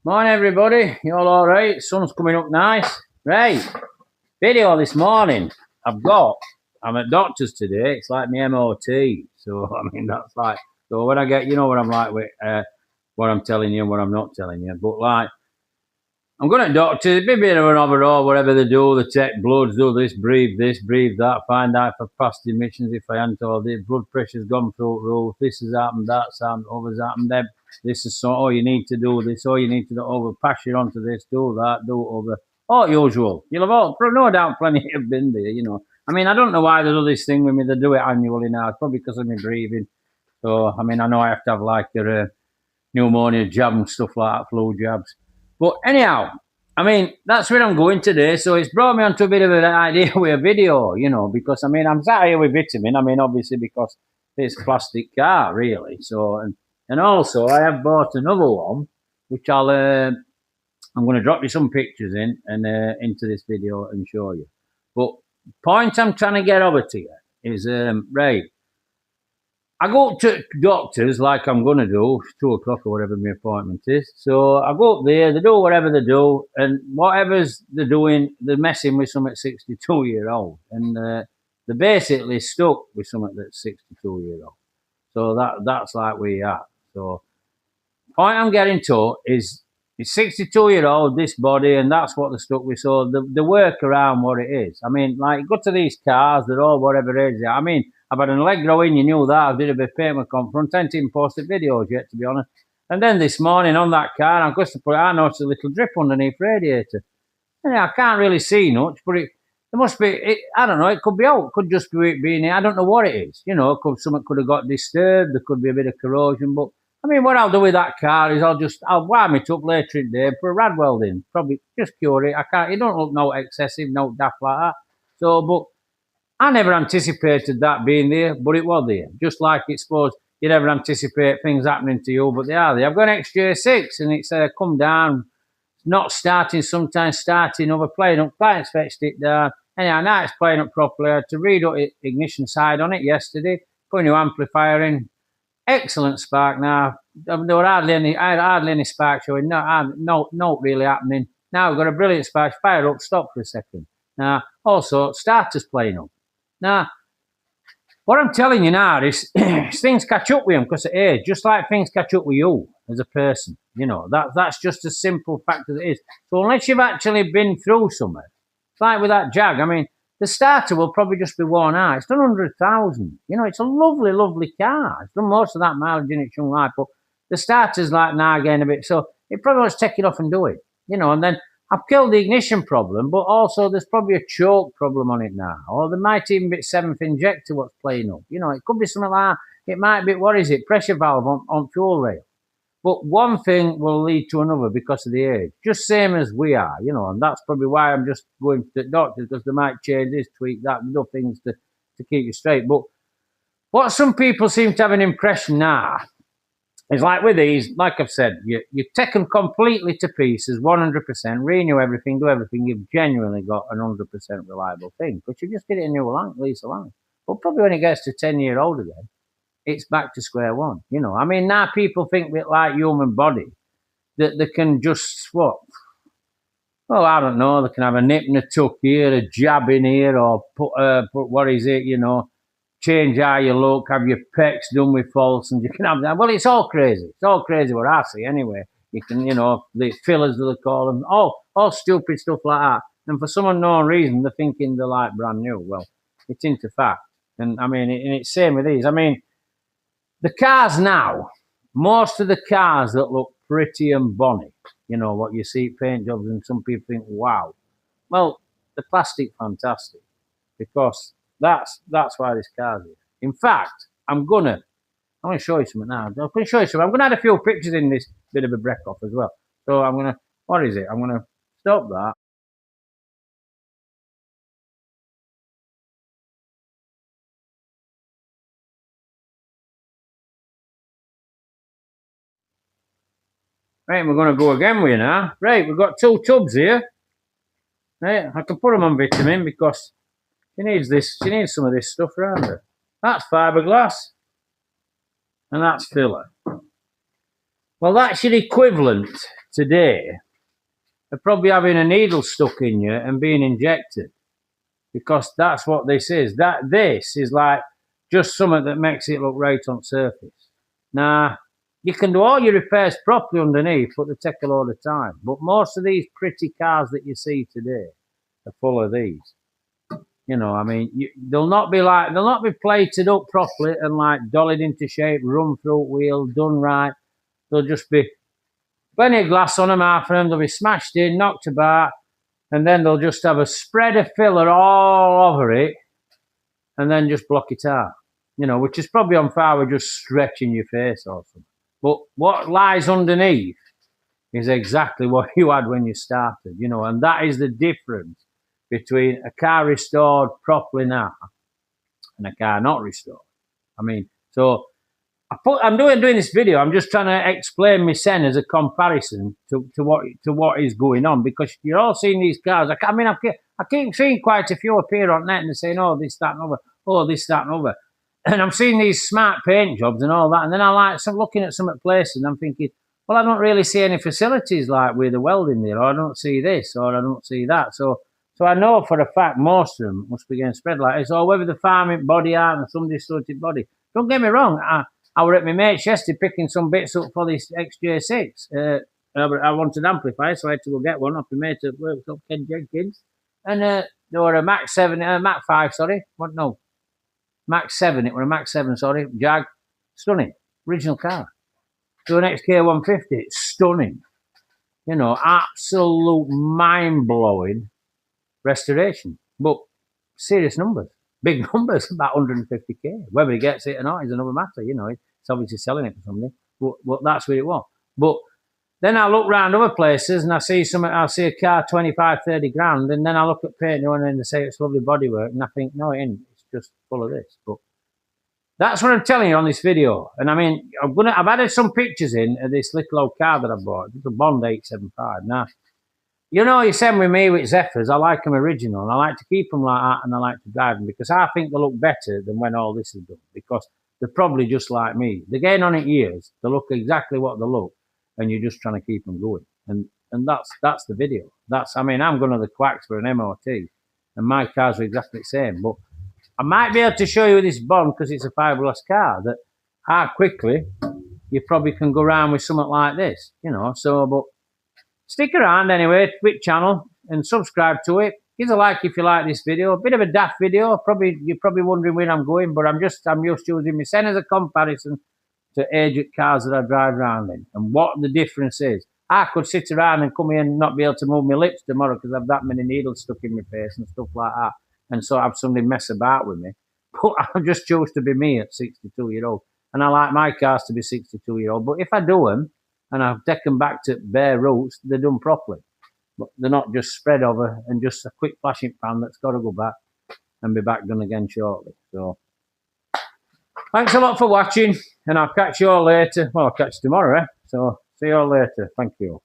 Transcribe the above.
Morning, everybody. You all right? Sun's coming up nice. Right. Video this morning. I'm at doctor's today. It's like my MOT. So, that's like, so when I get, you know what I'm like with what I'm telling you and what I'm not telling you. But like, I'm going to doctor, be a bit of an overall, whatever they do. They take bloods, do this, breathe that, find out if I've passed emissions, if I haven't, or the blood pressure's gone through the roof, this has happened, that's happened, others happened, then this is so, oh, you need to do this, oh, you need to do over, pass you on to this, do that, do over. All usual. You'll have all, no doubt plenty have been there, you know. I don't know why they do this thing with me, they do it annually now. It's probably because of my breathing. So, I know I have to have like a pneumonia jab and stuff like that, flu jabs. But anyhow, that's where I'm going today. So it's brought me onto a bit of an idea with a video, you know, because I'm sat here with vitamin. Obviously because it's a plastic car, really. So and also I have bought another one, which I'm going to drop you some pictures in and into this video and show you. But point I'm trying to get over to you is right. I go to doctors like I'm going to do, 2 o'clock or whatever my appointment is. So I go up there, they do whatever they do, and whatever's they're doing, they're messing with some at 62-year-old. And they're basically stuck with something that's 62-year-old. So that's like we are. So point I'm getting to is it's 62-year-old, this body, and that's what they're stuck with. So they work around what it is. Like, go to these cars, they're all whatever it is. I've had an Allegro in, you knew that. I did a bit of payment confront. I haven't posted videos yet, to be honest. And then this morning on that car, I'm going to put it, I noticed a little drip underneath radiator. And I can't really see much, but there must be, I don't know, it could be out. It could just be it being, I don't know what it is. You know, something could have got disturbed. There could be a bit of corrosion. But, what I'll do with that car is I'll wire it up later in the day, put a rad weld in. Probably just cure it. It don't look no excessive, no daft like that. So, but I never anticipated that being there, but it was there. Just like it's supposed you never anticipate things happening to you, but they are there. I've got an XJ6 and it's come down, not starting, sometimes starting, overplaying up. Clients fetched it down. Anyhow, now it's playing up properly. I had to read the ignition side on it yesterday, put a new amplifier in. Excellent spark now. There were hardly any spark showing. No really happening. Now I've got a brilliant spark. Fire up, stop for a second. Now, also, starter's playing up. Now, what I'm telling you now is things catch up with them because of age, just like things catch up with you as a person. You know, that's just a simple fact as it is. So unless you've actually been through something, it's like with that Jag. The starter will probably just be worn out. It's done 100,000. You know, it's a lovely, lovely car. It's done most of that mileage in its young life, but the starter's like now getting a bit. So it probably wants to take it off and do it. You know, and then I've killed the ignition problem, but also there's probably a choke problem on it now. Or there might even be 7th injector what's playing up. You know, it could be something like that. It might be, pressure valve on fuel rail. But one thing will lead to another because of the age. Just same as we are, you know, and that's probably why I'm just going to the doctors, because they might change this, tweak that, do things to keep you straight. But what some people seem to have an impression now is like with these, like I've said, you take them completely to pieces, 100%, renew everything, do everything. You've genuinely got an 100% reliable thing. But you just get it a new lease of life. But probably when it gets to 10-year-old again, it's back to square one. You know, now people think with like human body that they can just swap. Well, I don't know. They can have a nip and a tuck here, a jab in here, or put what is it? You know, change how you look, have your pecs done with false, and you can have that. Well, it's all crazy. It's all crazy what I see anyway. You can, you know, the fillers they call them, all stupid stuff like that. And for some unknown reason, they're thinking they're like brand new. Well, it's into fact. And it's same with these. The cars now, most of the cars that look pretty and bonny, you know, what you see paint jobs, and some people think, wow. Well, the plastic fantastic, because that's why this car's here. In fact, I'm gonna show you something now. I'm gonna add a few pictures in this bit of a break off as well. So I'm gonna stop that. Right, we're going to go again with you now. Right, we've got 2 tubs here. Right, I can put them on vitamin because she needs some of this stuff around her. That's fiberglass. And that's filler. Well, that's your equivalent today are probably having a needle stuck in you and being injected, because that's what this is. This is like just something that makes it look right on surface. Now, you can do all your repairs properly underneath, but they take a lot of time. But most of these pretty cars that you see today are full of these. You know, I mean, they'll not be plated up properly and like dollied into shape, run through wheel, done right. They'll just be plenty of glass on them, half of them. They'll be smashed in, knocked about, and then they'll just have a spread of filler all over it, and then just block it out. You know, which is probably on par with just stretching your face or something. But what lies underneath is exactly what you had when you started, you know, and that is the difference between a car restored properly now and a car not restored. I mean, so I'm doing this video. I'm just trying to explain my sen as a comparison to what is going on, because you're all seeing these cars. I keep seeing quite a few appear on net and they're saying, oh, this, that, and other. Oh, this, that, and other. And I'm seeing these smart paint jobs and all that. And then I like looking at some places and I'm thinking, well, I don't really see any facilities like with the welding there, or I don't see this, or I don't see that. So I know for a fact most of them must be getting spread like this, or whether the farming body art and some distorted body. Don't get me wrong. I were at my mate's yesterday picking some bits up for this XJ6. I wanted an amplifier, so I had to go get one off my mate at work, Ken Jenkins. And there were a Mac 7, Mac 5, sorry. What? No. Mac 7, it was a Mac 7, sorry. Jag. Stunning. Original car. So an XK150, it's stunning. You know, absolute mind-blowing restoration. But serious numbers. Big numbers, about 150k. Whether he gets it or not is another matter, you know. It's obviously selling it for somebody. But that's what it was. But then I look around other places and I see a car 25, 30 grand, and then I look at paint and they say it's lovely bodywork, and I think, no, it ain't. It's just full of this. But that's what I'm telling you on this video. And I mean, I've added some pictures in of this little old car that I bought. It's a Bond 875. Now, you know, you send with me with Zephyrs, I like them original, and I like to keep them like that, and I like to drive them because I think they look better than when all this is done, because they're probably just like me. They're getting on it years. They look exactly what they look, and you're just trying to keep them going. And that's the video. I'm going to the Quacks for an MOT, and my cars are exactly the same. But I might be able to show you this Bond because it's a fiberglass car that how quickly you probably can go around with something like this, you know. So, but stick around anyway, Twitch channel, and subscribe to it. Give a like if you like this video. A bit of a daft video. You're probably wondering where I'm going, but I'm just using my sen as a comparison to aged cars that I drive around in and what the difference is. I could sit around and come here and not be able to move my lips tomorrow because I've that many needles stuck in my face and stuff like that, and so have somebody mess about with me. But I just chose to be me at 62-year-old, and I like my cars to be 62-year-old. But if I do them, and I've taken back to bare roots, they're done properly. But they're not just spread over and just a quick flashing pan that's got to go back and be back done again shortly. So, thanks a lot for watching, and I'll catch you all later. Well, I'll catch you tomorrow, eh? So, see you all later. Thank you.